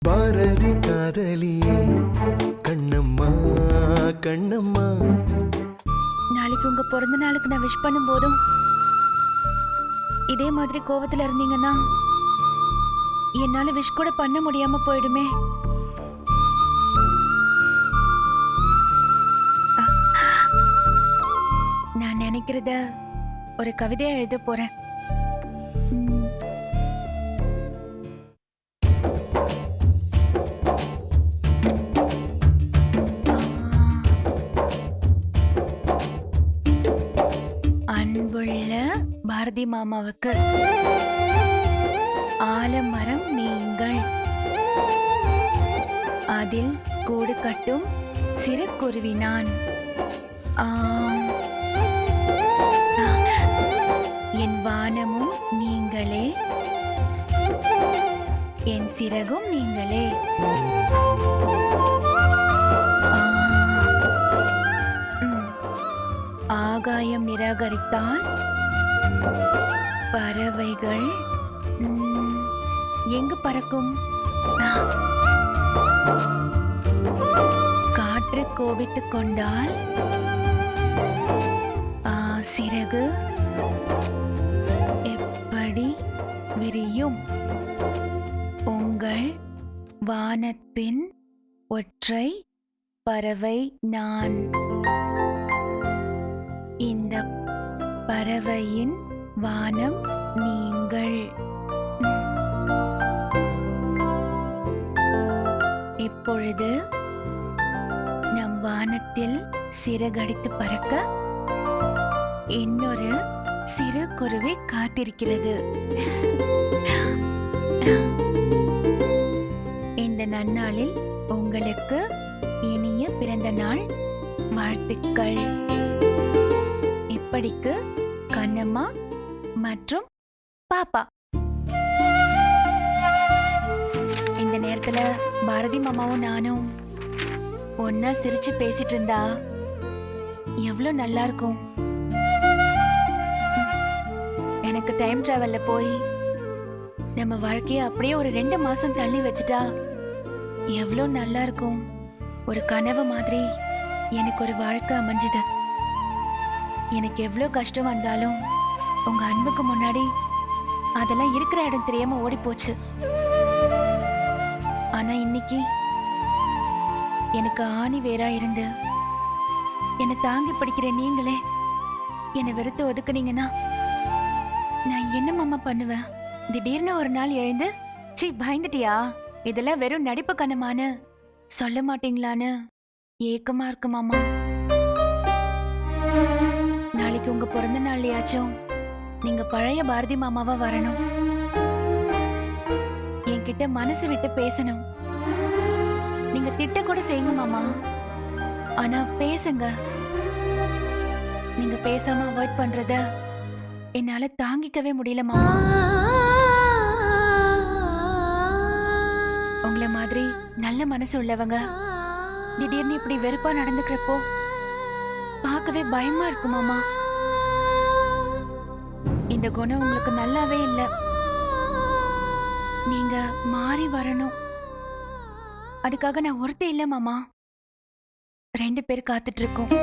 பாரதி காதலியே கண்ணம்மா கண்ணம்மா. நாளைக்கு உங்க பிறந்த நாளுக்கு நான் விஷ் பண்ணும் போதும் இதே மாதிரி கோவத்துல இருந்தீங்கன்னா என்னால விஷ் கூட பண்ண முடியாம போயிடுமே. நான் நினைக்கிறத ஒரு கவிதையா எழுத போறேன். அன்புள்ள பாரதி மாமாவுக்கு, ஆலமரம் நீங்கள், அதில் கூடு கட்டும் சிறு குருவி நான், என் வானமும் நீங்களே, என் சிறகும் நீங்களே. ஆகாயம் நிராகரித்தால் பறவைகள் எங்கு பறக்கும்? காற்று கோபித்துக் கொண்டால் சிறகு எப்படி விரியும்? உங்கள் வானத்தின் ஒற்றை பறவை நான், இந்த பறவையின் வானம் நீங்கள். இப்பொழுது நம் வானத்தில் சிறகடித்து பறக்க இன்னொரு சிறு குருவி காத்திருக்கிறது. இந்த நன்னாளில் உங்களுக்கு இனிய பிறந்த நாள் வாழ்த்துக்கள். இப்படிக்கு கண்ணம்மா மற்றும் பாப்பா. இந்த நேரத்துல பாரதி மாமாவும் நானும் ஒன்னா சிரிச்சு பேசிட்டு இருந்தா எவ்வளவு நல்லா இருக்கும். எனக்கு டைம் டிராவல்ல போய் நம்ம வாழ்க்கைய அப்படியே ஒரு 2 மாசம் தள்ளி வச்சுட்டா எவ்வளவு நல்லா இருக்கும். ஒரு கனவு மாதிரி எனக்கு ஒரு வாழ்க்கை அமைஞ்சது. எனக்கு எவ்வளவு கஷ்டம் வந்தாலும் உங்க அன்புக்கு முன்னாடி அதெல்லாம் இருக்கிற இடம் தெரியாம ஓடி போச்சு. ஆனா இன்னைக்கு எனக்கு ஆணி வேறா இருந்து என்னை தாங்கி பிடிக்கிற நீங்களே என்னை வெறுத்து ஒதுக்குனீங்கன்னா நான் என்ன மாமா பண்ணுவேன்? திடீர்னு ஒரு நாள் எழுந்து சீ பயந்துட்டியா, இதெல்லாம் வெறும் நடிப்பு கனமான்னு சொல்ல மாட்டீங்களான்னு ஏக்கமா இருக்கு மாமா. நாளைக்கு உங்க பிறந்த நாள்லயாச்சும் நீங்க பழைய பாரதி மாமாவா வரணும். என்கிட்ட மனசு விட்டு பேசணும். நீங்க திட்ட கூட செய்யுங்க மாமா, ஆனா பேசுங்க. நீங்க பேசாம அவாய்ட் பண்றத என்னால தாங்கிக்கவே முடியல மாமா. உங்களை மாதிரி நல்ல மனசு உள்ளவங்க திடீர்னு இப்படி வெறுப்பா நடந்துக்கிறப்போ பார்க்கவே பயமா இருக்கு மாமா. இந்த குணம் உங்களுக்கு நல்லாவே இல்ல. நீங்க மாறி வரணும். அதுக்காக நான் ஒருத்தே இல்ல மாமா, 2 பேர் காத்துட்டு இருக்கோம்.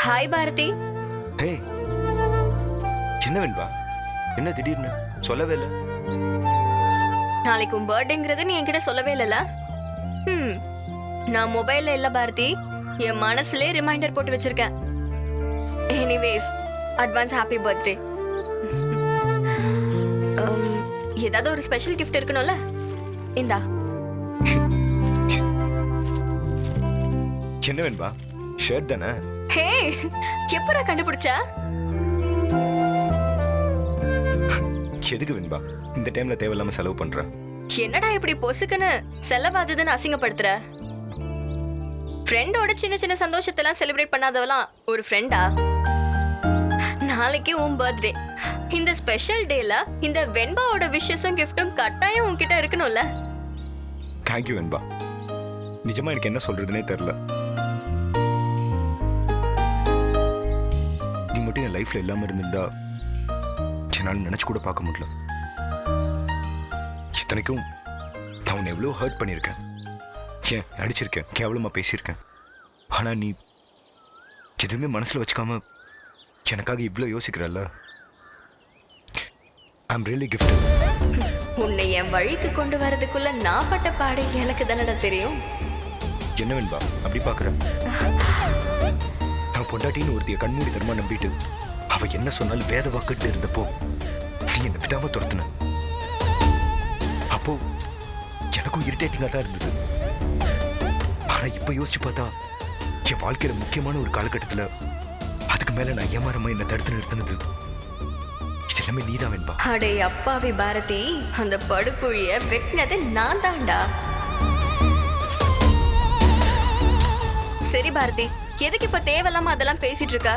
ஹாய் பாரதி. ஹே சின்ன வெண்பா, என்ன திடீர்னு சொல்லவே இல்லை? நாளைக்கு உன் பர்த்டேங்கிறது நீ என்கிட்ட சொல்லவே இல்லைல்ல? நான் மொபைல்ல இல்ல பாரதி, என் மனசுலயே ரிமைண்டர் போட்டு வச்சிருக்கேன். Anyways advance happy birthday. ஏதாவது ஒரு ஸ்பெஷல் கிஃப்ட் இருக்கணும்ல, இந்தா. சின்ன வெண்பா ஷர்ட் தானே? ஹே எப்பரா கண்டுபிடிச்சா? எதுக்கு வெண்பா இந்த டைம்ல தேவையில்லாம செலவு பண்ற? என்னடா இப்படி பொசுக்குன்னு செலவாதுன்னு அசிங்கப்படுத்துற? ஃப்ரெண்டோட சின்ன சின்ன சந்தோஷத்தெல்லாம் செலிப்ரேட் பண்ணாதவலாம் ஒரு ஃப்ரெண்டா? நாளைக்கு உன் பர்த்டே. இந்த ஸ்பெஷல் டேல இந்த வெண்பாவோட விஷஸும் கிஃப்டும் கட்டாயம் உன்கிட்ட இருக்கணும்ல. தேங்க்யூ வெண்பா. நிஜமா எனக்கு என்ன சொல்றதுனே தெரியல. நீ மட்டும் என் லைஃப்ல இல்லாம இருந்திருந்தா என்னால் நினைச்சு கூட பார்க்க முடியல. இத்தனைக்கும் நான் உன்னை எவ்வளோ ஹர்ட் பண்ணியிருக்கேன், ஏன் அடிச்சிருக்கேன், கேவலமா பேசியிருக்கேன். ஆனா நீ எதுவுமே மனசுல வச்சுக்காம எனக்காக இவ்வளோ யோசிக்கிறல்ல. ஐ அம் ரியலி கிஃப்டட். உன்னை என் வழிக்கு கொண்டு வரதுக்குள்ள நான் பட்ட பாடு எனக்கு தானடா தெரியும். என்ன வெண்பா அப்படி பாக்குற? நான் பொண்டாட்டின்னு ஒருத்திய கண்மூடி தரமா நம்பிட்டு அவ என்ன சொன்னாலும் வேத வாக்கிட்டு இருந்தப்போ நீ என்ன விடாம துரத்துன. அப்போ எனக்கும் இரிட்டேட்டிங்கா தான் இருந்தது. ஆனா இப்ப யோசிச்சு பார்த்தா என் வாழ்க்கையில முக்கியமான ஒரு காலகட்டத்துல அதுக்கு மேல நான் ஏமாறமா என்ன தடுத்து நிறுத்தினது எல்லாமே நீதான் வெண்பா. அடே அப்பாவி பாரதி, அந்த படுகுழிய வெட்டினது நான் தான்டா. சரி பாரதி, எதுக்கு இப்ப தேவையில்லாம அதெல்லாம் பேசிட்டு இருக்க?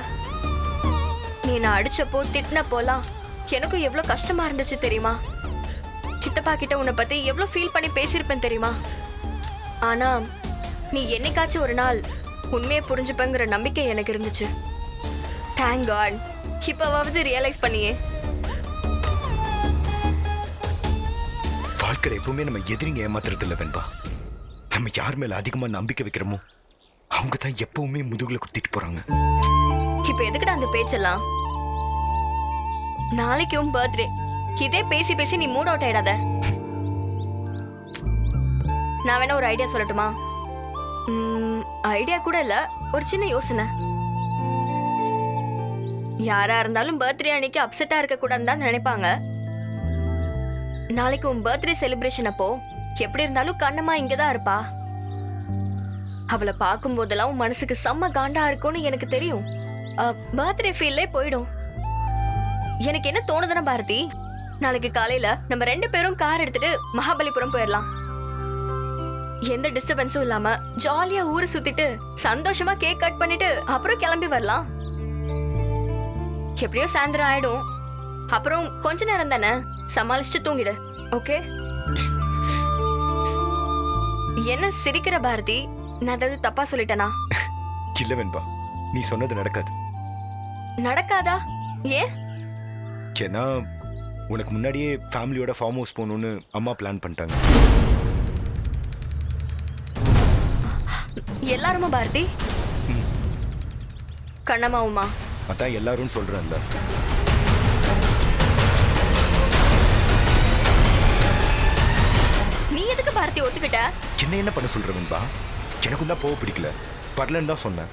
நீ நான் அடிச்சப்போ திட்டினப்போலாம் எனக்கும் எவ்வளவு கஷ்டமா இருந்துச்சு தெரியுமா? சித்தப்பா கிட்ட உன்னை பத்தி எவ்வளவு ஃபீல் பண்ணி பேசியிருப்பேன் தெரியுமா? ஆனா நீ என்னைக்காச்சும் ஒரு நாள் உண்மையை புரிஞ்சுப்பங்கிற நம்பிக்கை எனக்கு இருந்துச்சு. தேங்க் காட், இப்பவாவது ரியலைஸ் பண்ணியே. வாழ்க்கையில எப்பவுமே நம்ம எதிரிங்க ஏமாத்துறது இல்ல வெண்பா. நம்ம யார் மேல அதிகமா நம்பிக்கை வைக்கிறோமோ அவங்க தான் எப்பவுமே முதுகுல குத்திட்டு போறாங்க. இப்ப எதுக்குடா அந்த பேச்செல்லாம்? நாளைக்கு உன் பர்த்டே. இதே பேசி பேசி நீ மூட் அவுட் ஆயிடாத. நான் வேணா ஒரு ஐடியா சொல்லட்டுமா? ஐடியா கூட இல்ல, ஒரு சின்ன யோசனை. யாரா இருந்தாலும் பர்த்டே அன்னைக்கு அப்செட்டா இருக்க கூடாதுன்னு தான் நினைப்பாங்க. நாளைக்கு உன் பர்த்டே செலிப்ரேஷன் அப்போ எப்படி இருந்தாலும் கண்ணம்மா இங்கதான் இருப்பா. அவளை பார்க்கும் போதெல்லாம் உன் மனசுக்கு செம்ம காண்டா இருக்கும்னு எனக்கு தெரியும். பர்த்டே ஃபீல்லே போயிடும். எனக்கு என்ன தோணுதுன்னா பாரதி, நாளைக்கு காலையில நம்ம 2 பேரும் கார் எடுத்துட்டு மகாபலிபுரம் போயிடலாம். எந்த டிஸ்டர்பன்ஸும் இல்லாம ஜாலியா ஊரை சுத்திட்டு சந்தோஷமா கேக் கட் பண்ணிட்டு அப்புறம் கிளம்பி வரலாம். எப்படியோ சாயந்தரம் ஆயிடும். அப்புறம் கொஞ்ச நேரம் தானே, சமாளிச்சுட்டு தூங்கிடு. ஓகே? என்ன சிரிக்கிற பாரதி? நான் ஏதாவது தப்பா சொல்லிட்டேனா? இல்ல வெண்பா, நீ சொன்னது நடக்காது. நடக்காதா? ஏன்? ஏன்னா உனக்கு முன்னாடியே ஃபேமிலியோட ஃபார்ம் ஹவுஸ் போகணும்னு அம்மா பிளான் பண்ணிட்டாங்க. எல்லாருமா பாரதி? கண்ணம்மாவுமா? அதான் எல்லாரும் சொல்றேன்ல. நீ எதுக்கு பாரதி ஒத்துக்கிட்ட? என்ன பண்ண சொல்ற வெண்பா? எனக்கும் தான் போக பிடிக்கல, வரலன்னு தான் சொன்னேன்.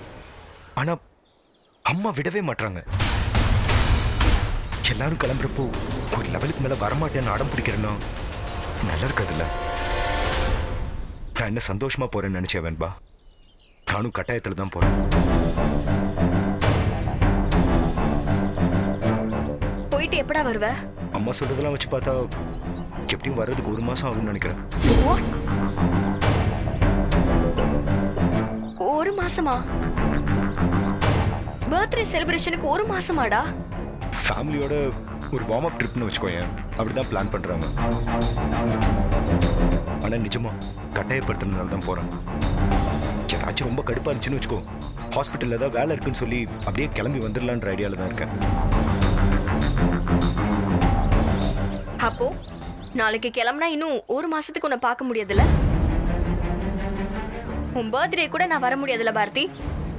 ஆனா அம்மா விடவே மாட்டாங்க. எல்லாரும் கிளம்புறப்போ ஒரு லெவலுக்கு மேல வரமாட்டேன்னு அடம் பிடிக்கிறேன்னா நல்லா இருக்காதுல்ல. நான் என்ன சந்தோஷமா போறேன்னு நினைச்சேன் வெண்பா. நானும் கட்டாயத்துல தான் போறேன். போயிட்டு எப்படா வருவ? அம்மா சொல்றதெல்லாம் வச்சு பார்த்தா எப்படியும் வர்றதுக்கு 1 மாசம் ஆகும்னு நினைக்கிறேன். 1 மாசமா? பர்த்டே செலிப்ரேஷனுக்கு 1 மாசமாடா? ஃபேமிலியோட ஒரு வார்ம் அப் ட்ரிப்னு வச்சுக்கோயேன், அப்படிதான் பிளான் பண்றாங்க. ஆனா நிஜமா கட்டாயப்படுத்துறதுனால தான் போறேன். ஏதாச்சும் ரொம்ப கடுப்பா இருந்துச்சுன்னு வச்சுக்கோ, ஹாஸ்பிட்டல்ல ஏதாவது வேலை இருக்குன்னு சொல்லி அப்படியே கிளம்பி வந்துடலான்ற ஐடியால தான் இருக்கேன். அப்போ நாளைக்கு கிளம்புனா இன்னும் 1 மாசத்துக்கு உன்னை பார்க்க முடியாதுல்ல? உன் பர்த்டே கூட நான் வர முடியாதுல்ல பாரதி?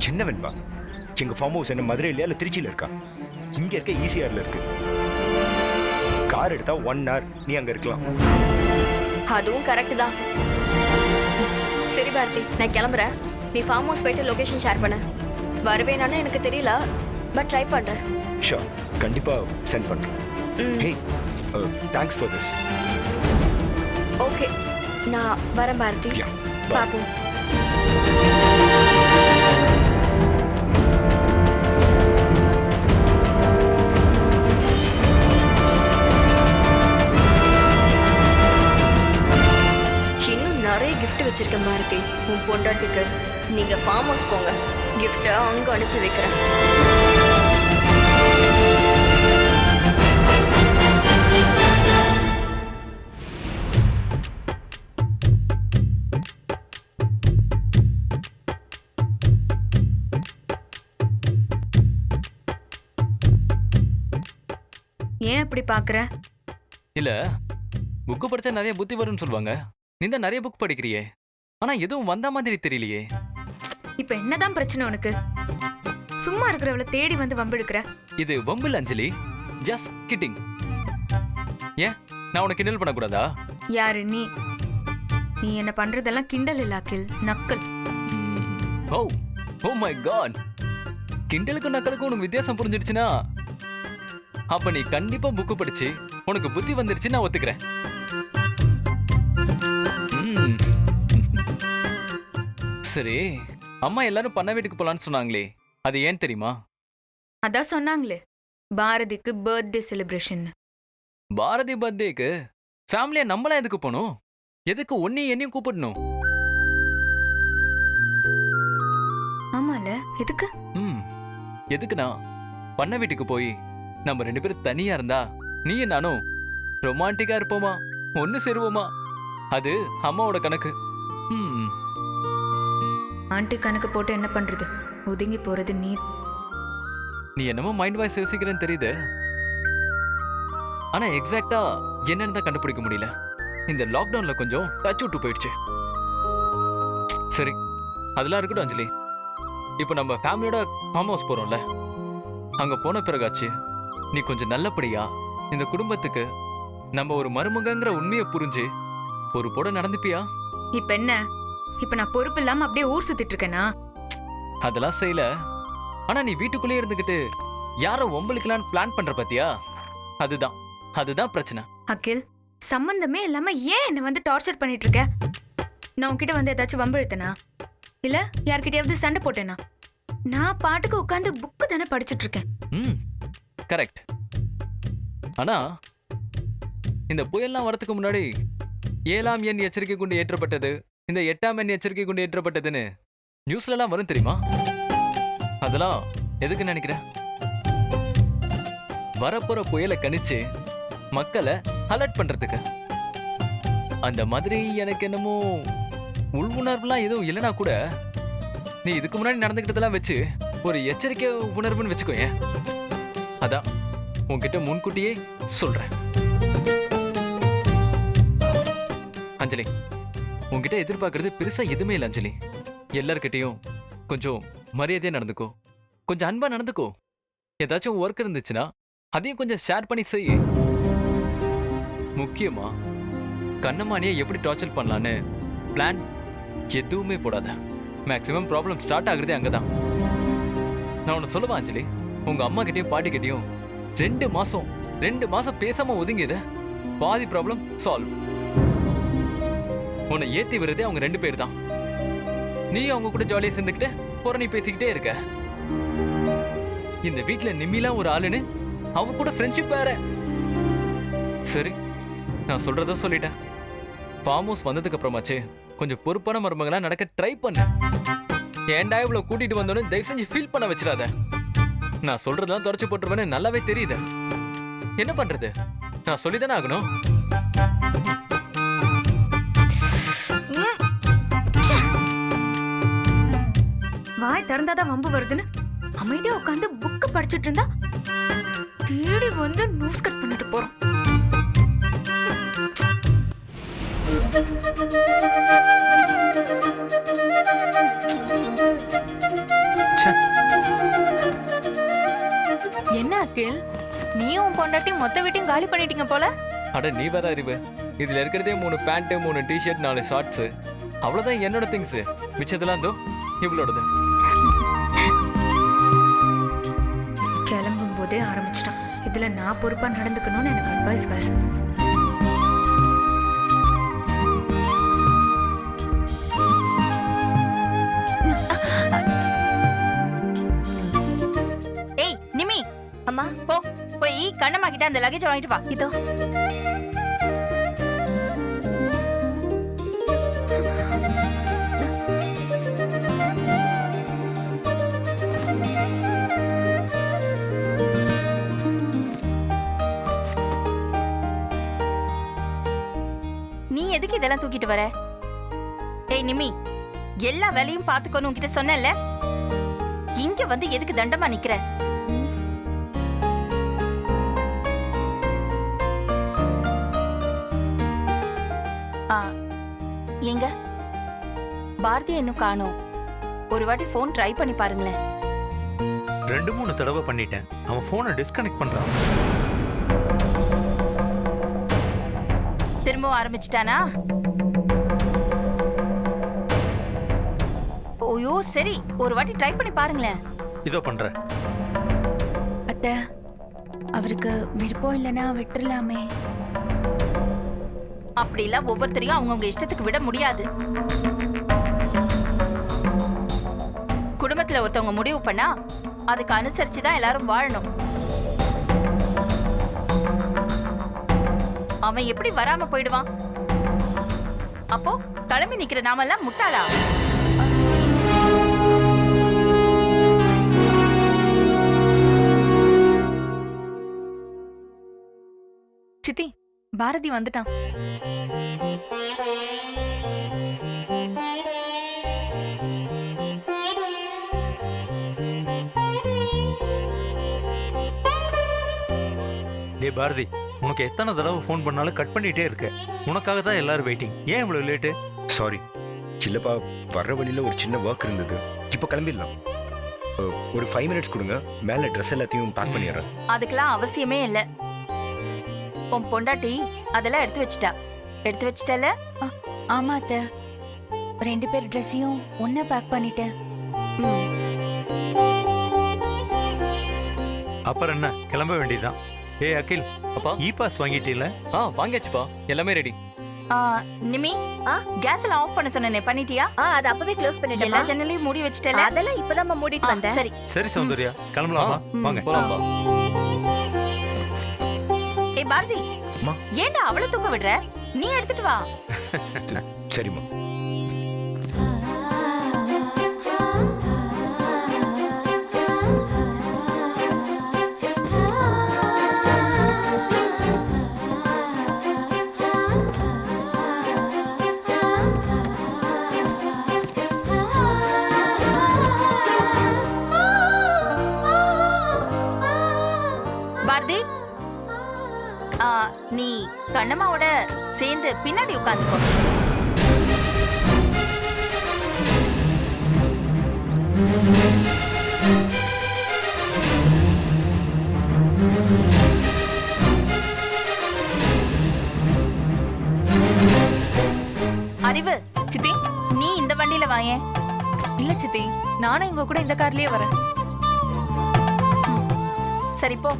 என்ன வெண்பா, எங்க ஃபார்ம் ஹவுஸ் என்ன மதுரையில இல்ல திருச்சியில இருக்கா? இங்க இருக்க ஈசிஆர்ல இருக்கு. கார் எடுத்தா 1 hour நீ அங்க இருக்கலாம். அதுவும் கரெக்ட் தான். சரி பாரதி, நான் கிளம்புறேன். நீ ஃபார்ம் ஹவுஸ் போயிட்டு லொகேஷன் ஷேர் பண்ணு. வருவேனான்னு எனக்கு தெரியல, பட் ட்ரை பண்றேன். ஷூர், கண்டிப்பா சென்ட் பண்றேன். ஹே, தேங்க்ஸ் ஃபார் திஸ். ஓகே, நான் வரேன் பாரதி. Yeah, bye. பாப்போம். இன்னும் நிறைய gift வச்சிருக்கேன் பாரதி உன் பொண்டாட்டிக்கு. நீங்க ஃபார்ம் ஹவுஸ் போங்க, கிஃப்ட்டை அங்க அனுப்பி வைக்கிறேன். அப்படி பாக்குற? இல்ல புக்கு படிச்சா நிறைய புத்தி வரும்னு சொல்லுவாங்க. நீ தான் நிறைய புக் படிக்கிறியே, ஆனா எதுவும் வந்த மாதிரி தெரியலையே. இப்ப என்னதான் பிரச்சனை உனக்கு? சும்மா இருக்கிறவள தேடி வந்து வம்பிழுக்கிற. இது வம்பில் அஞ்சலி, ஜஸ்ட் கிட்டிங். ஏன் நான் உனக்கு கிண்டல் பண்ணக்கூடாதா? யாரு நீ? நீ என்ன பண்றதெல்லாம் கிண்டல் இல்ல அகில், நக்கல். ஓ ஓ மை காட், கிண்டலுக்கும் நக்கலுக்கும் உனக்கு வித்தியாசம் புரிஞ்சிடுச்சுன்னா அப்ப நீ கண்டிப்பா புக்கு படிச்சு உனக்கு புத்தி வந்துடுச்சு நான் ஒத்துக்கிறேன். ம். சரி, அம்மா எல்லாரும் பண்ண வீட்டுக்கு போலான்னு சொன்னாங்களே, அது ஏன் தெரியுமா? அதான் சொன்னாங்களே, பாரதிக்கு பர்த்டே செலிப்ரேஷன். பாரதி பர்த்டேக்கு ஃபேமிலியா நம்மளா எதுக்கு போகணும்? எதுக்கு ஒன்னையும் என்னையும் கூப்பிடணும்? ஆமால, எதுக்கு? ம், எதுக்குண்ணா பண்ண வீட்டுக்கு போய் நம்ம 2 பேரும் தனியா இருந்தா நீயும் நானும் ரொமான்டிக்கா இருப்போமா, ஒன்னு சேருவோமா? அது அம்மாவோட கணக்கு. ம், ஆண்டி கணக்கு போட்டு என்ன பண்றது? ஒதுங்கி போறது நீ. நீ என்னமோ மைண்ட் வாய்ஸ் யோசிக்கிறேன்னு தெரியுது, ஆனா எக்ஸாக்டா என்னன்னு தான் கண்டுபிடிக்க முடியல. இந்த லாக்டவுன்ல கொஞ்சம் டச் விட்டு போயிடுச்சு. சரி, அதெல்லாம் இருக்கட்டும் அஞ்சலி. இப்போ நம்ம ஃபேமிலியோட ஃபார்ம் ஹவுஸ் போறோம்ல, அங்க போன பிறகாச்சு நீ கொஞ்சம் நல்லபடியா இந்த குடும்பத்துக்கு நம்ம ஒரு மருமகங்கிற உண்மையை புரிஞ்சு ஒரு போட நடந்துப்பியா? இப்ப என்ன? இப்ப நான் பொறுப்பு இல்லாம அப்படியே ஊர் சுத்திட்டு இருக்கேனா? அதெல்லாம் செய்யல, ஆனா நீ வீட்டுக்குள்ளே இருந்துகிட்டு யாரோ ஒம்பளுக்கலான்னு பிளான் பண்ற பாத்தியா? அதுதான் அதுதான் பிரச்சனை. அகில், சம்பந்தமே இல்லாம ஏன் என்ன வந்து டார்ச்சர் பண்ணிட்டு இருக்க? நான் உன்கிட்ட வந்து ஏதாச்சும் வம்பு இழுத்தனா? இல்ல யார்கிட்டயாவது சண்டை போட்டேனா? நான் பாட்டுக்கு உட்காந்து புக்கு தானே படிச்சுட்டு இருக்கேன். ம், கரெக்ட். ஆனா இந்த புயல்லாம் வரதுக்கு முன்னாடி 7ஆம் எண் எச்சரிக்கை குண்டு ஏற்றப்பட்டது, இந்த 8ஆம் எண் எச்சரிக்கை குண்டு ஏற்றப்பட்டதுன்னு நியூஸ்ல எல்லாம் வரும் தெரியுமா? அதெல்லாம் எதுக்கு நினைக்கிற? வரப்போற புயலை கணிச்சு மக்களை அலர்ட் பண்றதுக்கு. அந்த மாதிரி எனக்கு என்னமோ உள்வுணர்வுலாம் எதுவும் இல்லைனா கூட நீ இதுக்கு முன்னாடி நடந்துக்கிட்டதெல்லாம் வச்சு ஒரு எச்சரிக்கை உணர்வுன்னு வச்சுக்கோயேன். அதான் உன்கிட்ட முன்கூட்டியே சொல்றேன். அஞ்சலி, உன்கிட்ட எதிர்பார்க்கறது பெருசா எதுவுமே இல்லை அஞ்சலி. எல்லார்கிட்டையும் கொஞ்சம் மரியாதையா நடந்துக்கோ, கொஞ்சம் அன்பா நடந்துக்கோ. ஏதாச்சும் ஒர்க் இருந்துச்சுன்னா அதையும் கொஞ்சம் ஷேர் பண்ணி செய். முக்கியமா கண்ணம்மானியை எப்படி டார்ச்சர் பண்ணலான்னு பிளான் எதுவுமே போடாத. மேக்சிமம் ப்ராப்ளம் ஸ்டார்ட் ஆகுறதே அங்கதான். நான் உன்னை சொல்லுவேன் அஞ்சலி, உங்க அம்மா கிட்டயும் பாட்டி கிட்டயும் 2 மாசம் பேசாம ஒதுங்கியத பாதி ப்ராப்ளம் சால்வ். உன்னை ஏத்தி விடுறதே அவங்க 2 பேர் தான். நீ அவங்க கூட ஜாலியா சேர்ந்துக்கிட்டு புறணி பேசிக்கிட்டே இருக்க. இந்த வீட்டுல நிம்மிலாம் ஒரு ஆளுன்னு அவங்க கூட ஃப்ரெண்ட்ஷிப் வேற. சரி, நான் சொல்றத சொல்லிட்டேன். ஃபார்ம் ஹவுஸ் வந்ததுக்கு அப்புறமாச்சு கொஞ்சம் பொறுப்பான மருமகளா நடக்க ட்ரை பண்ணு. ஏன்டா இவ்வளவு கூட்டிட்டு வந்தோன்னு தயவு செஞ்சு ஃபீல் பண்ண வச்சிடாத. நான் சொல்றதெல்லாம் தொடச்சு போட்டுருவேன்னு நல்லாவே தெரியுது. என்ன பண்றது, நான் சொல்லிதானே ஆகணும். வாய் திறந்தாதான் வம்பு வருதுன்னு அமைதியா உட்காந்து புக்கு படிச்சுட்டு இருந்தா தேடி வந்து நியூஸ் கட் பண்ணிட்டு போறோம். என்ன அகில், நீயும் பொண்டாட்டி மொத்த வீட்டையும் காலி பண்ணிட்டீங்க போல. அட நீ வேற அறிவு. இதுல இருக்கிறதே 3 பேண்ட் 3 டிஷர்ட் 4 ஷார்ட்ஸ், அவ்வளவுதான் என்னோட திங்ஸ். மிச்சதெல்லாம் தோ இவளோடது. கிளம்பும் போதே ஆரம்பிச்சிட்டான். இதுல நான் பொறுப்பா நடந்துக்கணும்னு எனக்கு அட்வைஸ் வேற. ஏய் நிமி, அம்மா, போய் கண்ணம்மா கிட்ட அந்த லக்கேஜ் வாங்கிட்டு வா. இதோ. நீ எதுக்கு இதெல்லாம் தூக்கிட்டு வர? ஏய் நிமி, எல்லா வேலையும் பாத்துக்கணும் உன்கிட்ட சொன்னேன்ல. இங்க வந்து எதுக்கு தண்டமா நிக்கிற? எங்க பாரதி இன்னும் காணோம். ஒரு வாட்டி ஃபோன் ட்ரை பண்ணி பாருங்களேன். 2-3 தடவை பண்ணிட்டேன். அவன் போனை டிஸ்கனெக்ட் பண்றான். திரும்பவும் ஆரம்பிச்சிட்டானா? ஓயோ சரி, ஒரு வாட்டி ட்ரை பண்ணி பாருங்களேன். இதோ பண்றேன். அத்தை, அவருக்கு விருப்பம் இல்லைன்னா விட்டுறலாமே. அப்படிலாம் ஒவ்வொருத்தரையும் அவங்கவுங்க இஷ்டத்துக்கு விட முடியாது. குடும்பத்துல ஒருத்தவங்க முடிவு பண்ணா அதுக்கு அனுசரிச்சுதான் எல்லாரும் வாழணும். அவன் எப்படி வராம போயிடுவான்? அப்போ கிளம்பி நிக்கிற நாமெல்லாம் முட்டாளா? சித்தி, பாரதி வந்துட்டான். டே பாரதி, உனக்கு எத்தனை தடவை ஃபோன் பண்ணாலும் கட் பண்ணிட்டே இருக்க. உனக்காக தான் எல்லாரும் வெயிட்டிங். ஏன் இவ்வளவு லேட்டு? சாரி இல்லப்பா, வர்ற வழியில ஒரு சின்ன ஒர்க் இருந்தது. இப்போ கிளம்பிடலாம். ஒரு 5 மினிட்ஸ் கொடுங்க, மேல ட்ரெஸ் எல்லாத்தையும் பேக் பண்ணிடுறேன். அதுக்கெல்லாம் அவசியமே இல்ல. உன் பொண்டாட்டி அதெல்லாம் எடுத்து வச்சிட்டல. ஆமா அத்தை, 2 பேர் ட்ரெஸ்ஸையும் ஒன்னா பேக் பண்ணிட்டேன். அப்புறம் என்ன, கிளம்ப வேண்டியதுதான். ஏய் அகில், அப்பா. E pass வாங்கிட்டீல? வாங்கியாச்சுப்பா, எல்லாமே ரெடி. நிமி, கேஸ் எல்லாம் ஆஃப் பண்ண சொன்னேனே, பண்ணிட்டியா? அது அப்பவே க்ளோஸ் எல்லா பண்ணிட்டேன். ஜன்னலையும் மூடி வச்சிட்டல. அதெல்லாம் இப்பதான் மூடிட்டு வந்தேன். சரி. சரி சௌந்தர்யா, கிளம்பலாமா? வாங்க. போலாம்பா. ஏய் பாரதி, அம்மா. ஏன்டா அவளை தூக்க விடுற? நீ எடுத்துட்டு வா. சரிம்மா. பாரதி, நீ கண்ணம்மாவோட சேர்ந்து பின்னாடி உட்காந்துக்கோ. அறிவு, சித்தி நீ இந்த வண்டியில வாயேன். இல்ல சித்தி, நானும் இவங்க கூட இந்த கார்லயே வரேன். சரி போ.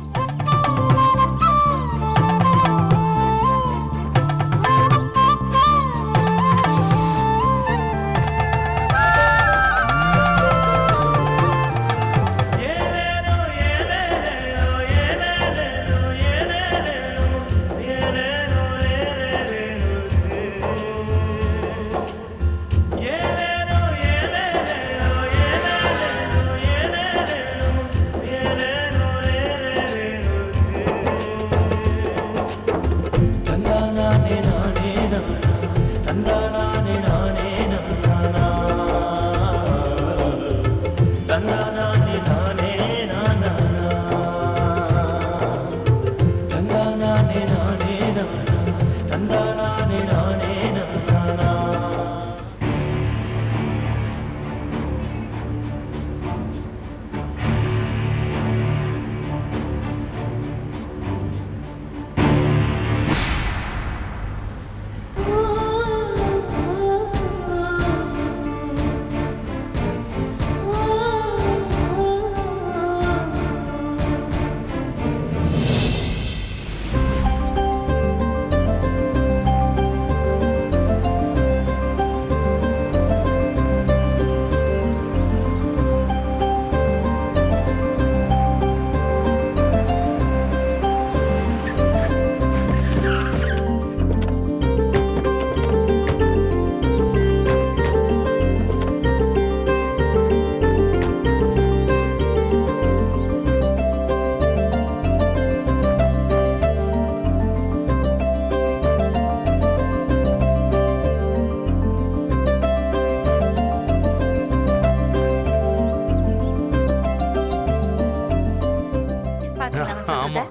ஆமா.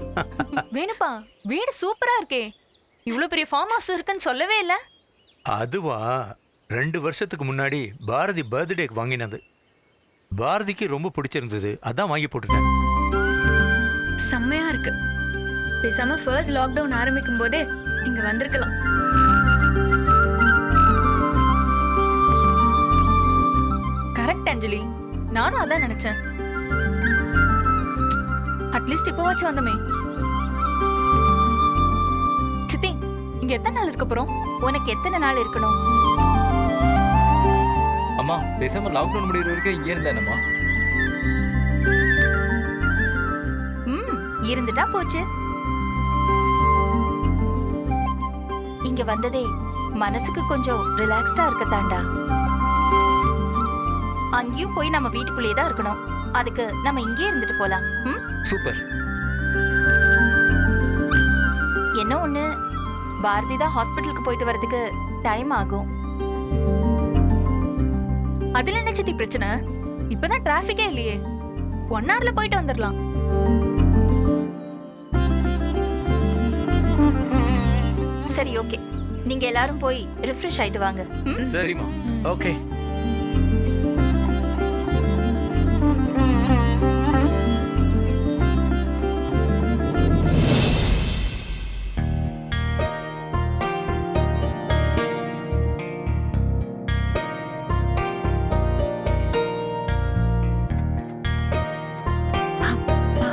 வேணுப்பா, வீடு சூப்பரா இருக்கே. இவ்ளோ பெரிய ஃபார்ம் ஹவுஸ் இருக்குன்னு சொல்லவே இல்ல. அதுவா, 2 வருஷத்துக்கு முன்னாடி பாரதி பர்த்டேக்கு வாங்கினது. பாரதிக்கு ரொம்ப பிடிச்சிருந்தது, அதான் வாங்கி போட்டுட்டேன். செம்மையா இருக்கு. பேசாம ஃபர்ஸ்ட் லாக்டவுன் ஆரம்பிக்கும் போதே இங்க வந்திருக்கலாம். கரெக்ட் அஞ்சலி, நானும் அதான் நினைச்சேன். அட்லீஸ்ட் இப்பவாச்சும் வந்தமே. சித்தி, இங்க எத்தனை நாள் இருக்க போறோம்? உனக்கு எத்தனை நாள் இருக்கணும்? அம்மா பேசாம லாக்டவுன் முடிகிற வரைக்கும் இங்கே இருந்தேனம்மா. இருந்துட்டா போச்சு. இங்க வந்ததே மனசுக்கு கொஞ்சம் ரிலாக்ஸ்டா இருக்கத்தாண்டா. அங்கேயும் போய் நம்ம வீட்டுக்குள்ளேயே தான் இருக்கணும். அதுக்கு நம்ம இங்கே இருந்துட்டு போலாம். சூப்பர். என்ன ஒண்ணு, பாரதி தான் ஹாஸ்பிட்டலுக்கு போயிட்டு வரதுக்கு டைம் ஆகும். அதுல என்ன சித்தி பிரச்சனை? இப்பதான் டிராபிக்கே இல்லையே, 1 hourல போயிட்டு வந்துடலாம். சரி, ஓகே. நீங்க எல்லாரும் போய் ரிஃப்ரெஷ் ஆயிட்டு வாங்க. சரிம்மா. ஓகே. அப்பா.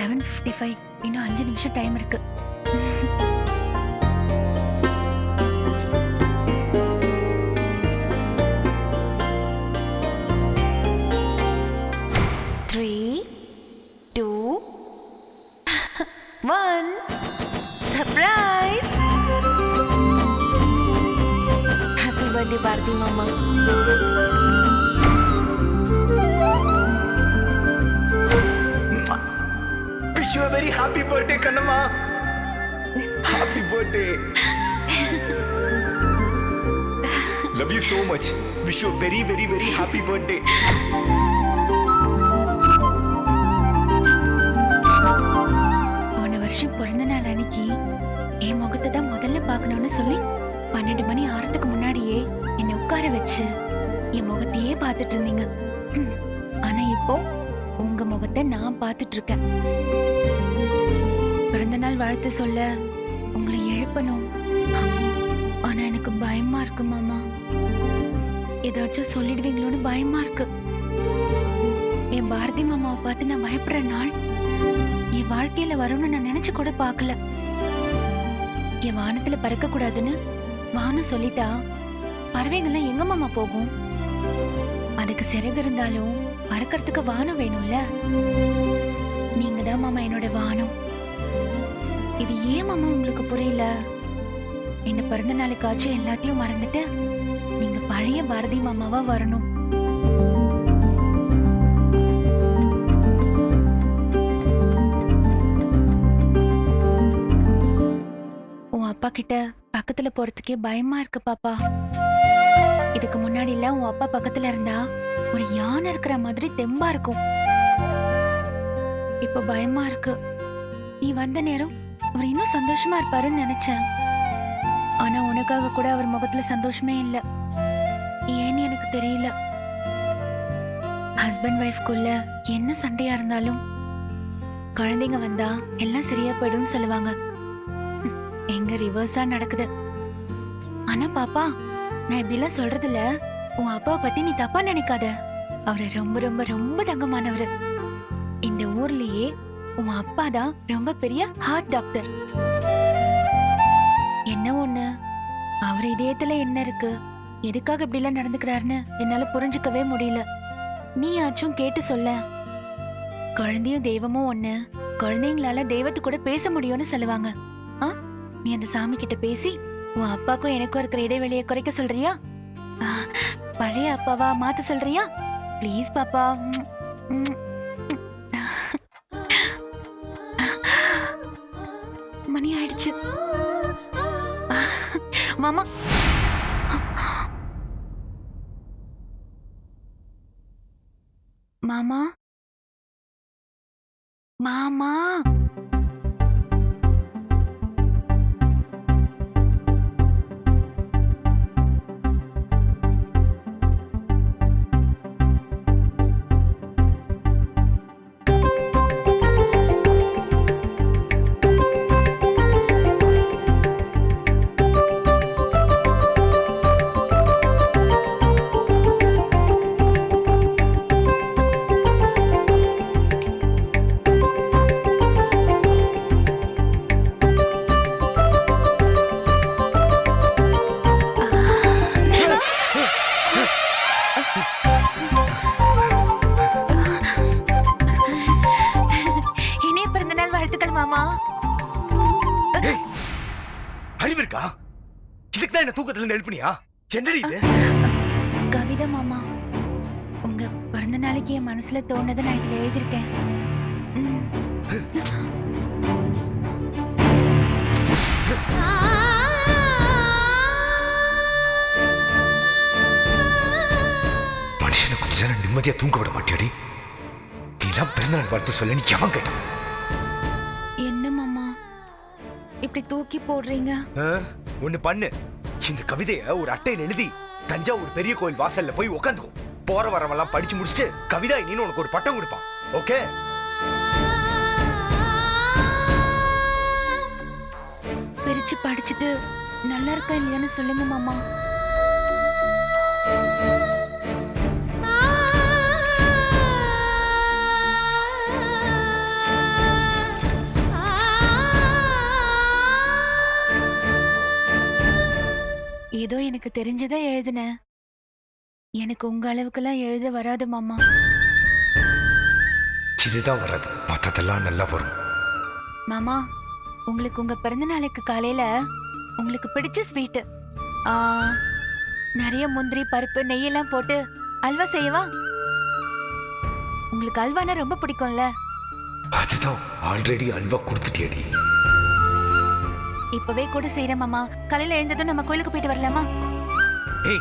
11:55. இன்னும் 5 நிமிஷம் டைம் இருக்கு. Surprise! Happy birthday, Bharati Mama. Wish you a very happy birthday, Kannamma. Happy birthday. Love you so much. Wish you a very, very, very happy birthday. பிறந்த நாள் அன்னைக்கு என் முகத்தை தான் முதல்ல பார்க்கணும்னு சொல்லி 12 மணி ஆறதுக்கு முன்னாடியே என்னை உட்கார வச்சு என் முகத்தையே பார்த்துட்டு இருந்தீங்க. ஆனா இப்போ உங்க முகத்தை நான் பார்த்துட்டு இருக்கேன். பிறந்த நாள் வாழ்த்து சொல்ல உங்களை எழுப்பணும். ஆனா எனக்கு பயமா இருக்கு மாமா. ஏதாச்சும் சொல்லிடுவீங்களோன்னு பயமா இருக்கு. என் பாரதி மாமாவை பார்த்து நான் பயப்படுற நாள் என் வாழ்க்கையில வரும்னு நான் நினைச்சு கூட பார்க்கல. என் வானத்துல பறக்க கூடாதுன்னு வானம் சொல்லிட்டா பறவைகள்லாம் எங்க மாமா போகும்? அதுக்கு சிறகு இருந்தாலும் பறக்கிறதுக்கு வானம் வேணும்ல. நீங்க தான் மாமா என்னோட வானம். இது ஏன் மாமா உங்களுக்கு புரியல? இந்த பிறந்த நாளுக்காச்சும் எல்லாத்தையும் மறந்துட்டு நீங்க பழைய பாரதி மாமாவா வரணும். அப்பா கிட்ட பக்கத்துல போறதுக்கே பயமா இருக்கு பாப்பா. இதுக்கு முன்னாடி எல்லாம் உன் அப்பா பக்கத்துல இருந்தா ஒரு யானை இருக்கிற மாதிரி தெம்பா இருக்கும். இப்ப பயமா இருக்கு. நீ வந்த நேரம் அவர் இன்னும் சந்தோஷமா இருப்பாருன்னு நினைச்சேன். ஆனா உனக்காக கூட அவர் முகத்துல சந்தோஷமே இல்ல. ஏன்னு எனக்கு தெரியல. ஹஸ்பண்ட் ஒய்ஃப்குள்ள என்ன சண்டையா இருந்தாலும் குழந்தைங்க வந்தா எல்லாம் சரியா போயிடும்னு சொல்லுவாங்க. எங்க ரிவர்ஸா நடக்குது. ஆனா பாப்பா, நான் இப்படிலாம் சொல்றதுல உன் அப்பாவை பத்தி நீ தப்பா நினைக்காத. அவரு ரொம்ப ரொம்ப ரொம்ப தங்கமானவரு. இந்த ஊர்லயே உன் அப்பா தான் ரொம்ப பெரிய ஹார்ட் டாக்டர். என்ன ஒண்ணு, அவர் இதயத்துல என்ன இருக்கு, எதுக்காக இப்படி எல்லாம் நடந்துக்கிறாருன்னு என்னால புரிஞ்சுக்கவே முடியல. நீ ஆச்சும் கேட்டு சொல்ல. குழந்தையும் தெய்வமும் ஒண்ணு. குழந்தைங்களால தெய்வத்து கூட பேச முடியும்னு சொல்லுவாங்க. நீ அந்த சாமி கிட்ட பேசி உன் அப்பாக்கும் எனக்கும் இருக்கிற இடைவெளியை குறைக்க சொல்றியா? பழைய அப்பாவா மாத்த சொல்றியா? ப்ளீஸ் பாப்பா. மணி ஆயிடுச்சு மாமா. மாமா மாமா இருக்கா? இதுக்கு தான் என்ன தூக்கத்துல இருந்து எழுப்புனியா? என்னடி இது? கவிதை மாமா, உங்க பிறந்த நாளைக்கு என் மனசுல தோணுதை நான் இதுல எழுதியிருக்கேன். ம். மனுஷனை கொஞ்ச நேரம் நிம்மதியா தூங்க விட மாட்டியாடி? நீலாம் பிறந்தநாள் வாழ்த்து சொல்லன்னு எவன் கேட்டான்? என்ன மாமா இப்படி தூக்கி போடுறீங்க? ஒண்ணு பண்ணு, இந்த கவிதைய ஒரு அட்டையில எழுதி தஞ்சாவூர் பெரிய கோயில் வாசல்ல போய் உட்காந்துக்கும். போற வரவெல்லாம் படிச்சு முடிச்சுட்டு கவிதா நீன்னு உனக்கு ஒரு பட்டம் கொடுப்பான். ஓகே? பிரிச்சு படிச்சுட்டு நல்லா இருக்கா இல்லையான்னு சொல்லுங்க மாமா. ஏதோ எனக்கு தெரிஞ்சதை எழுதுனேன். எனக்கு உங்க அளவுக்கெல்லாம் எழுத வராது மாமா. இதுதான் வராது, மத்ததெல்லாம் நல்லா வரும். மாமா, உங்களுக்கு உங்க பிறந்த நாளைக்கு காலையில உங்களுக்கு பிடிச்ச ஸ்வீட் நிறைய முந்திரி பருப்பு நெய்யெல்லாம் போட்டு அல்வா செய்யவா? உங்களுக்கு அல்வானா ரொம்ப பிடிக்கும்ல? அதுதான் ஆல்ரெடி அல்வா கொடுத்துட்டியடி. இப்பவே கூட செய்யறேன் மாமா. காலையில எழுந்ததும் நம்ம கோயிலுக்கு போயிட்டு வரலாமா? ஏய்,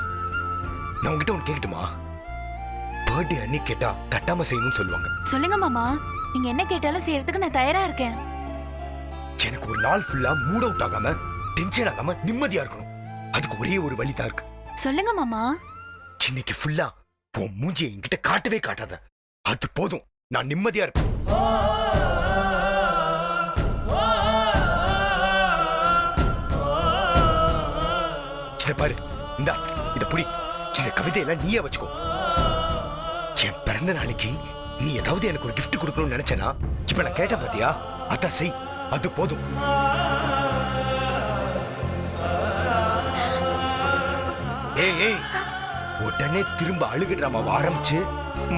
நான் உங்ககிட்ட ஒன்று கேட்கட்டுமா? பர்த்டே அன்னைக்கு கேட்டா தட்டாம செய்யணும்னு சொல்லுவாங்க. சொல்லுங்க மாமா, நீங்க என்ன கேட்டாலும் செய்யறதுக்கு நான் தயாரா இருக்கேன். எனக்கு ஒரு நாள் ஃபுல்லா மூட் அவுட் ஆகாம டென்ஷன் ஆகாம நிம்மதியா இருக்கணும். அதுக்கு ஒரே ஒரு வழி தான் இருக்கு. சொல்லுங்க மாமா. இன்னைக்கு ஃபுல்லா உன் மூஞ்சியை என்கிட்ட காட்டவே காட்டாத. அது போதும், நான் நிம்மதியா இருப்பேன். இத பாரு, இந்தா இத புடி. இந்த கவிதையெல்லாம் நீயே வச்சுக்கோ. என் பிறந்த நாளைக்கு நீ ஏதாவது எனக்கு ஒரு gift கொடுக்கணும்னு நினைச்சேனா, இப்ப நான் கேட்டேன் பாத்தியா, அதான் செய். அது போதும். ஏய் ஏய், உடனே திரும்ப அழுகு டிராமாவை ஆரம்பிச்சு,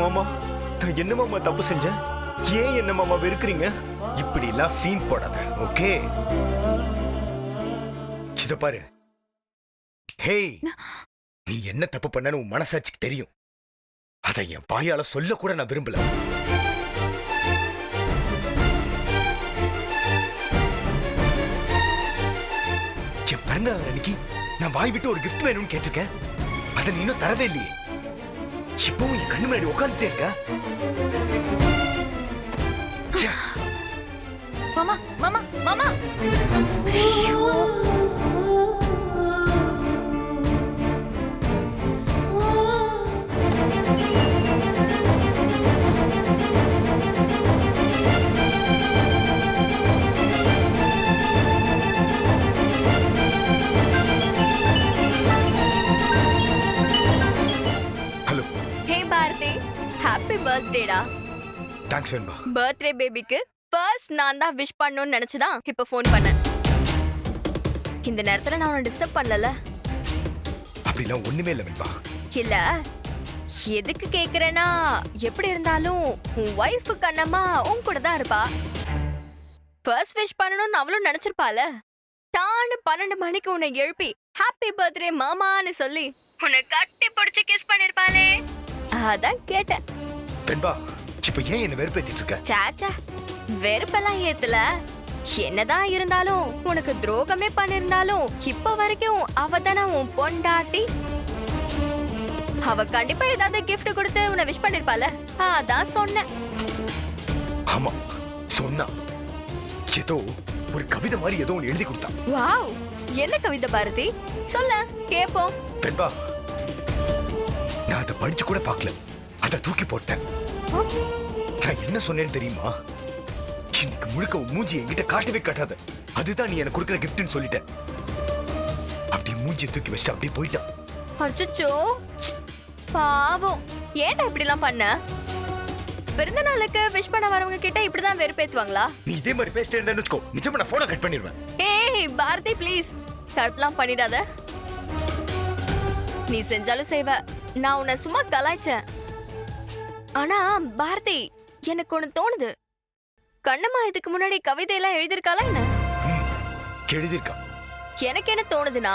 மாமா நான் என்ன மாமா தப்பு செஞ்சேன், ஏன் என்ன மாமா வெறுக்கிறீங்க, இப்படி எல்லாம் சீன் போடாத. ஓகே? இத பாரு, ஹேய், நீ என்ன தப்பு பண்ணனு உன் மனசாட்சிக்கு தெரியும். அதை என் வாயால சொல்ல கூட நான் விரும்பல. என் பிறந்த நாள் அன்னைக்கு நான் வாய் விட்டு ஒரு கிஃப்ட் வேணும்னு கேட்டிருக்கேன். அதை நீ இன்னும் தரவே இல்லையே. இப்பவும் என் கண்ணு முன்னாடி உட்காந்துட்டே இருக்க. மாமா மாமா மாமா, ஐயோ. ஹலோ. ஹே பாரதி, ஹாப்பி பர்த்டேடா. தேங்க்ஸ் வெண்பா. பர்த்டே பேபிக்கு ஃபர்ஸ்ட் நான் தான் விஷ் பண்ணணும்னு நினைச்சுதான் இப்ப ஃபோன் பண்ணேன். இந்த நேரத்துல நான் உன்னை டிஸ்டர்ப் பண்ணல. அப்படிலாம் ஒண்ணுமே இல்ல வெண்பா. இல்ல, எதுக்கு கேக்குறேன்னா, எப்படி இருந்தாலும் உன் ஒய்ஃப் கண்ணம்மா உன் கூட தான் இருப்பா. ஃபர்ஸ்ட் விஷ் பண்ணணும்னு அவளும் நினைச்சிருப்பால. டான்னு 12 மணிக்கு உன்னை எழுப்பி ஹாப்பி பர்த்டே மாமான்னு சொல்லி உன்னை கட்டி பிடிச்சு கிஸ் பண்ணிருப்பாளே, அதான் கேட்டேன். வெண்பா, இப்ப ஏன் என்ன வெறுப்பேத்திட்டு இருக்க? சாச்சா, வெறுப்பெல்லாம் ஏத்துல. என்னதான் இருந்தாலும் உனக்கு துரோகமே பண்ணிருந்தாலும் இப்ப வரைக்கும் அவ தானே உன் பொண்டாட்டி. அவ கண்டிப்பா ஏதாவது gift கொடுத்து உன்னை விஷ் பண்ணிருப்பால, அதான் சொன்னேன். ஆமா சொன்னா, ஏதோ ஒரு கவிதை மாதிரி ஏதோ ஒன்று எழுதி கொடுத்தா. வாவ், என்ன கவிதை பாரதி? சொல்ல கேப்போம். வெண்பா, நான் அதை படிச்சு கூட பார்க்கல, அதை தூக்கி போட்டேன். நான் என்ன சொன்னேன்னு தெரியுமா? இன்னைக்கு முழுக்க உன் மூஞ்சி என்கிட்ட காட்டவே காட்டாத, அதுதான் நீ எனக்கு கொடுக்குற கிஃப்ட்னு சொல்லிட்டேன். அப்படியே மூஞ்சியை தூக்கி வச்சுட்டு அப்படியே போயிட்டான். அச்சச்சோ, பாவம். ஏன்டா இப்படி எல்லாம் பண்ண? பிறந்த நாளுக்கு விஷ் பண்ண வரவங்க கிட்ட இப்படிதான் வெறுப்பேத்துவாங்களா? நீ இதே மாதிரி பேசிட்டே இருந்தான்னு வச்சுக்கோ, நிஜமா நான் போனை கட் பண்ணிடுவேன். ஏய் பாரதி, ப்ளீஸ் கட்லாம் பண்ணிடாத. நீ செஞ்சாலும் செய்வ, நான் உன்னை சும்மா கலாய்ச்சேன். ஆனா பாரதி, எனக்கு ஒண்ணு தோணுது. கண்ணம்மா இதுக்கு முன்னாடி கவிதையெல்லாம் எழுதிருக்காளா என்ன? எழுதியிருக்கா. எனக்கு என்ன தோணுதுன்னா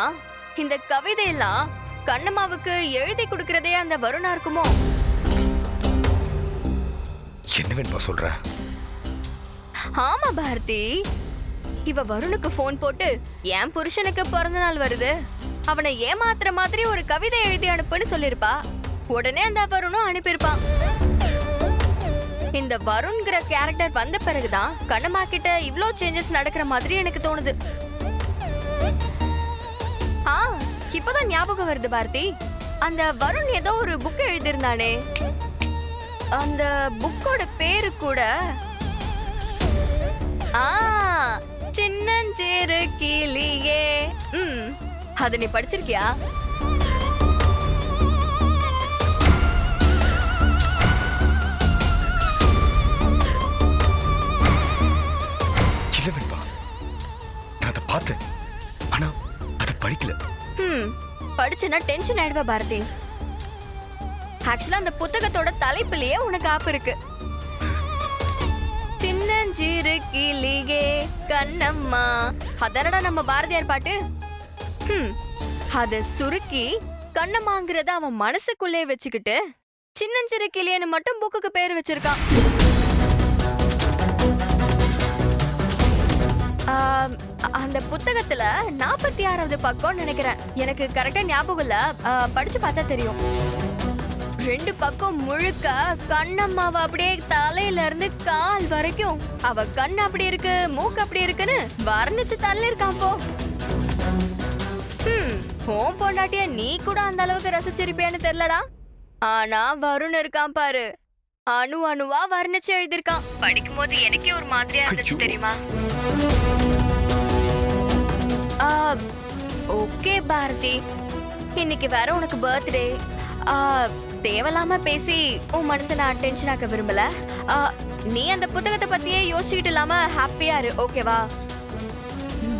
இந்த கவிதையெல்லாம் கண்ணம்மாவுக்கு எழுதி கொடுக்கறதே அந்த வருணா இருக்குமோ? என்ன வேணுமா சொல்ற? ஆமா பாரதி, இவ வருணுக்கு போன் போட்டு என் புருஷனுக்கு பிறந்த நாள் வருது, அவனை ஏமாத்துற மாதிரி ஒரு கவிதை எழுதி அனுப்புன்னு சொல்லிருப்பா. உடனே அந்த வருணும் அனுப்பியிருப்பான். இந்த வருண்ங்கிற கேரக்டர் வந்த பிறகுதான் கண்ணம்மா கிட்ட இவ்ளோ சேஞ்சஸ் நடக்கிற மாதிரி எனக்கு தோணுது. இப்பதான் ஞாபகம் வருது பாரதி, அந்த வருண் ஏதோ ஒரு புக் எழுதியிருந்தானே, அந்த புக்கோட பேரு கூட சின்னஞ்சிறு கிளியே. அது நீ படிச்சிருக்கியா? இல்ல வேணுமா, நான் அதை பார்த்தேன், ஆனா அதை படிக்கல. படிச்சுனா டென்ஷன் ஆயிடுவா பாரதி. ஆக்சுவலா அந்த புத்தகத்தோட தலைப்பிலேயே உனக்கு ஆப்பு இருக்கு. சின்னஞ்சிறு கிளியே கண்ணம்மா, அதனடா நம்ம பாரதியார் பாட்டு. அத சுருக்கி கண்ணம்மாங்கிறத அவன் மனசுக்குள்ளே வச்சுக்கிட்டு சின்னஞ்சிறு கிளியன்னு மட்டும் புக்குக்கு பேர் வச்சிருக்கான். அந்த புத்தகத்துல 46வது பக்கம் நினைக்கிறேன், எனக்கு கரெக்டா ஞாபகம் இல்ல, படிச்சு பார்த்தா தெரியும். 2 பக்கம் முழுக்க கண்ணம்மாவ அப்படியே தலையில இருந்து கால் வரைக்கும் அவ கண் அப்படி இருக்கு, மூக்கு அப்படி இருக்குன்னு வர்ணிச்சு தள்ளி இருக்கான் போ. உன் பொண்டாட்டிய நீ கூட அந்த அளவுக்கு ரசிச்சிருப்பியான்னு தெரியலடா. ஆனா வருண் இருக்கான் பாரு, அணு அணுவா வர்ணிச்சு எழுதிருக்கான். படிக்கும் போது எனக்கே ஒரு மாதிரியா இருந்துச்சு தெரியுமா? ஓகே பாரதி, இன்னைக்கு வேற உனக்கு பர்த்டே. தேவலாம பேசி உன் மனசை நான் டென்ஷன் ஆக்க விரும்பல. நீ அந்த புத்தகத்தை பத்தியே யோசிச்சுக்கிட்டு இல்லாம ஹாப்பியா இரு, ஓகேவா?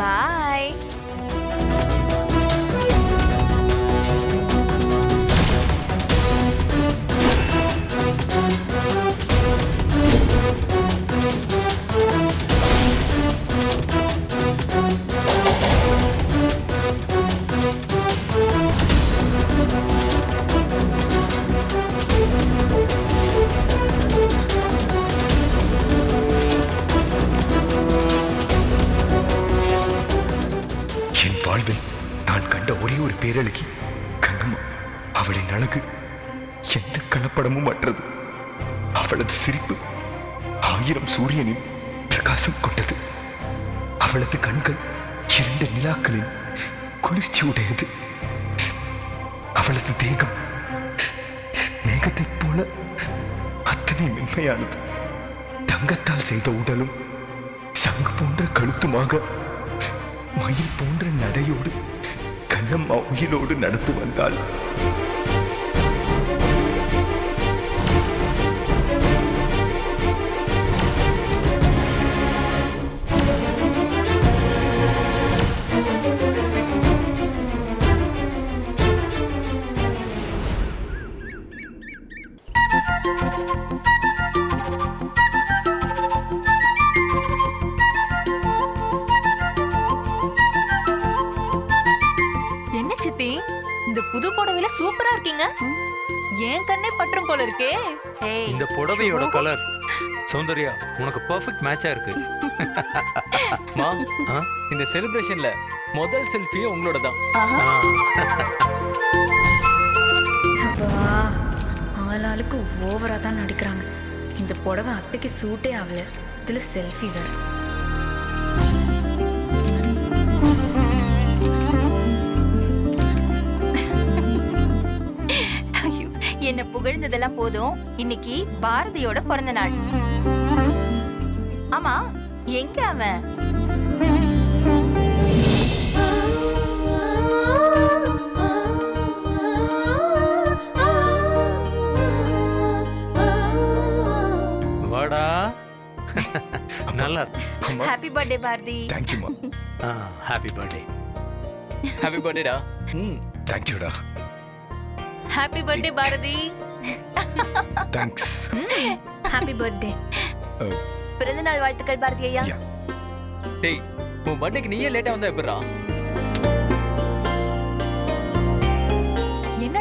பாய். வாழ்வில் நான் கண்ட ஒரே ஒரு பேரழகி கண்ணம்மா. அவளின் அழகு எந்த கலப்படமும் அற்றது. அவளது சிரிப்பு 1000 சூரியனின் பிரகாசம் கொண்டது. அவளது கண்கள் 2 நிலாக்களின் குளிர்ச்சி உடையது. அவளது தேகம் மேகத்தைப் போல அத்தனை மென்மையானது. தங்கத்தால் செய்த உடலும் சங்கு போன்ற கழுத்துமாக மயில் போன்ற நடையோடு கண்ணம்மா உயிரோடு நடந்து வந்தாள். இந்த புது புடவையில சூப்பரா இருக்கீங்க. ஏன் கண்ணே பற்றும் போல இருக்கே. இந்த புடவையோட கலர் சௌந்தர்யா உனக்கு பெர்ஃபெக்ட் மேட்சா இருக்கு. மா, இந்த செலிப்ரேஷன்ல முதல் செல்ஃபியே உங்களோட தான். ஆளாளுக்கு ஓவரா தான் நடிக்கிறாங்க. இந்த புடவை அத்தைக்கு சூட்டே ஆகல, இதுல செல்ஃபி வேற. என்ன புகழ்ந்ததெல்லாம் போதும், இன்னைக்கு பாரதியோட பிறந்த நாள். ஆமா, எங்க அவன்? வாடா. நல்லா happy birthday Bharathi. Thank you மா. Happy birthday. ஹாப்பி பர்த்டேடா. தேங்க் யூடா. Happy birthday Bharathi. Thanks. Happy birthday. பிறந்த நாள் வாழ்த்துக்கள் பாரதி ஐயா. டேய், உன் பர்த்டேக்கு நீயே லேட்டா வந்தா எப்படிடா?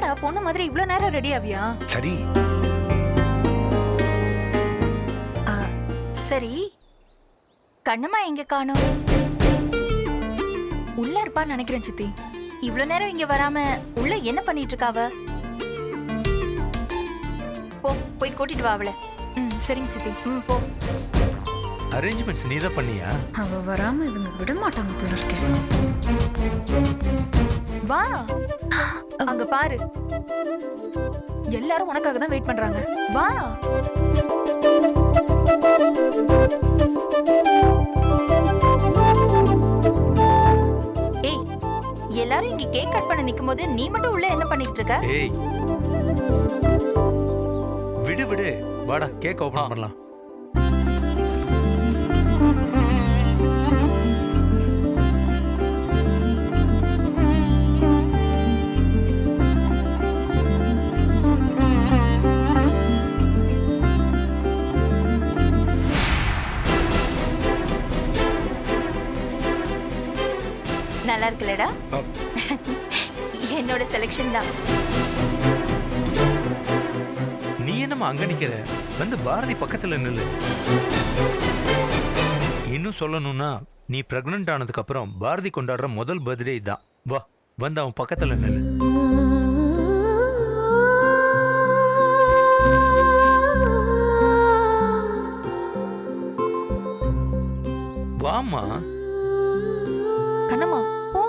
என்னடா பொண்ணு மாதிரி இவ்ளோ நேரம் ரெடி ஆவியா? சரி சரி, கண்ணம்மா எங்க காணோம்? உள்ள இருப்பான்னு நினைக்கிறேன் சித்தி. இவ்ளோ நேரம் இங்க வராம உள்ள என்ன பண்ணிட்டு இருக்காவ? போ, போய் கூட்டிட்டு வா அவளை. சரிங்க சித்தி. போ. அரேஞ்ச்மெண்ட்ஸ் நீ தான் பண்ணியா? அவ வராம இவங்க விட மாட்டாங்க போல இருக்கேன். வா, அங்க பாரு, எல்லாரும் உனக்காக தான் வெயிட் பண்றாங்க. வா. ஏய், எல்லாரும் இங்க கேக் கட் பண்ண நிக்கும்போது நீ மட்டும் உள்ள என்ன பண்ணிட்டு இருக்க? ஏய் விடு விடு, வாடா கேக் ஓபன் பண்ணலாம். நல்லா இருக்குல்லடா? என்னோட செலக்ஷன் தான். நீ என்னம்மா அங்க நிக்கிற? வந்து பாரதி பக்கத்துல நில்லு. இன்னும் சொல்லணும்னா நீ பிரெக்னன்ட் ஆனதுக்கு அப்புறம் பாரதி கொண்டாடுற முதல் பர்த்டே தான். வா, வந்து அவன் பக்கத்துல நில்லு. வாமா. கண்ணம்மா போ,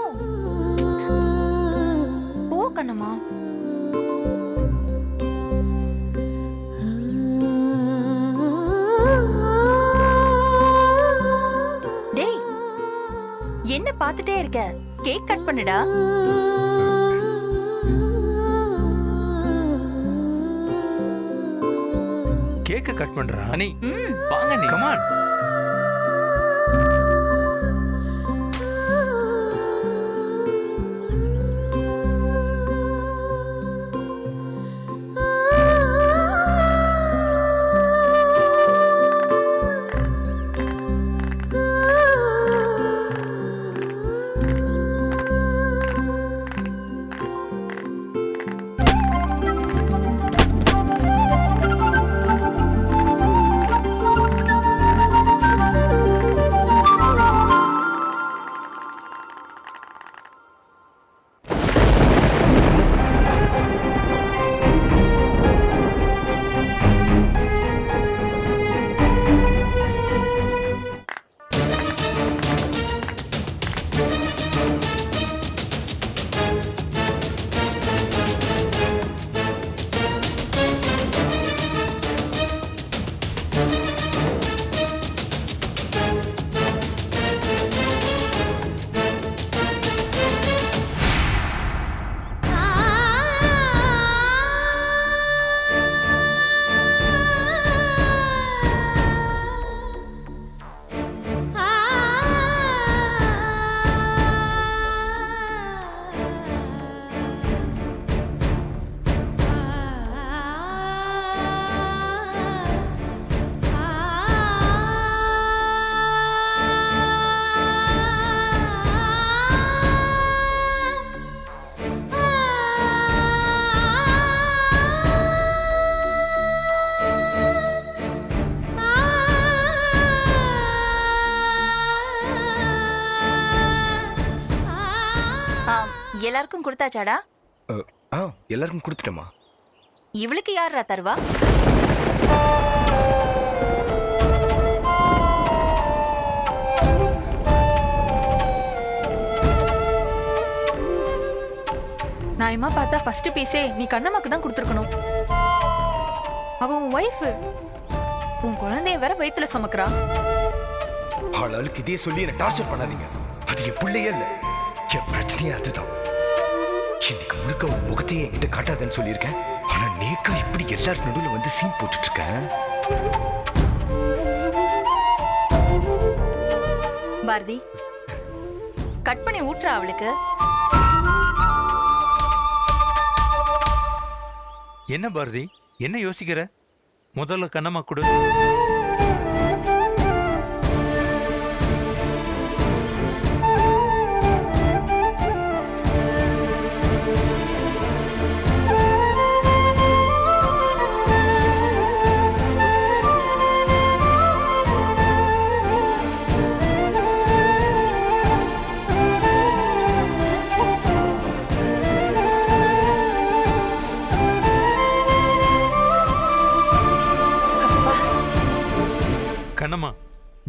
போ கண்ணம்மா. டேய், என்ன பார்த்துட்டே இருக்க? கேக் கட் பண்ணுடா. கேக்க கட் பண்றா. அண்ணி வாங்க அண்ணி. Come on. எல்லாருக்கும் கொடுத்தாச்சாடா? எல்லாருக்கும் கொடுத்துட்டேமா. இவளுக்கு யாரா தருவா? நியாயமா பார்த்தா ஃபர்ஸ்ட் பீஸே நீ கண்ணம்மாக்கு தான் கொடுத்துருக்கணும். அவ உன் ஒய்ஃப், உன் குழந்தைய வேற வயித்துல சுமக்கிறா. ஆளாளுக்கு இதே சொல்லி என்ன டார்ச்சர் பண்ணாதீங்க. அது என் பிள்ளையே இல்ல, என் பிரச்சனையே அதுதான். இன்னைக்கு முழுக்க உன் முகத்தையே என்கிட்ட காட்டாதன்னு சொல்லியிருக்கேன். ஆனா நேக்கா இப்படி எல்லாரும் நடுவில் வந்து சீன் போட்டுட்டு இருக்கேன். பாரதி, கட் பண்ணி ஊட்டுறா அவளுக்கு. என்ன பாரதி, என்ன யோசிக்கிற? முதல்ல கண்ணம்மா கொடு.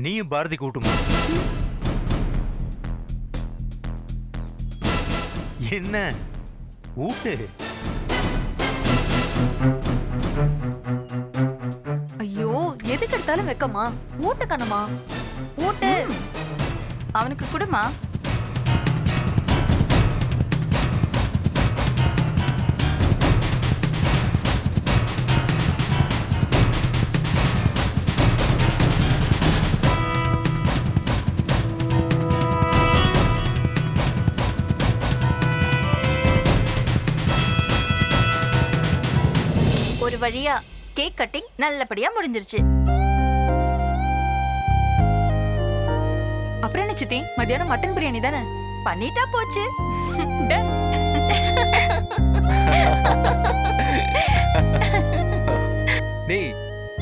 நீயும் பாரதி கூட்டுமா? என்ன ஊட்டு? ஐயோ எதுக்கு எடுத்தாலும் வெக்கமா? ஊட்ட கண்ணம்மா ஊட்டு. அவனுக்கு குடுமா. ஒரு வழியா கேக் கட்டிங் நல்லபடியா முடிஞ்சிருச்சு. அப்புறம் என்ன சித்தி, மத்தியானம் மட்டன் பிரியாணி தானே? பண்ணிட்டா போச்சு. Done. டேய்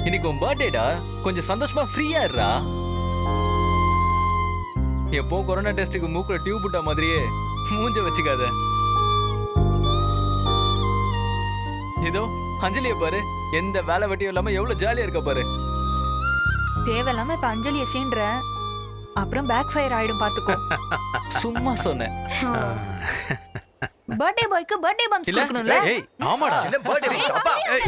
இன்னைக்கு உன் பர்த்டேடா, கொஞ்சம் சந்தோஷமா ஃப்ரீயா இருடா. எப்போ கொரோனா டெஸ்ட்டுக்கு மூக்குல டியூப் விட்ட மாதிரியே மூஞ்ச வச்சுக்காத. ஏதோ அஞ்சலிய பாரு, எந்த வேலை வெட்டியும் இல்லாம எவ்வளவு ஜாலியா இருக்க பாரு. தேவையில்லாம இப்ப அஞ்சலிய சீன்ற, அப்புறம் பேக் ஃபயர் ஆயிடும் பாத்துக்கோ. சும்மா சொன்னேன். பர்த்டே பாய்க்கு பர்த்டே பம்ப்ஸ் இல்ல? கொடுக்கணும்ல. ஏய் ஆமாடா. என்ன birthday? அப்பா, ஏய்,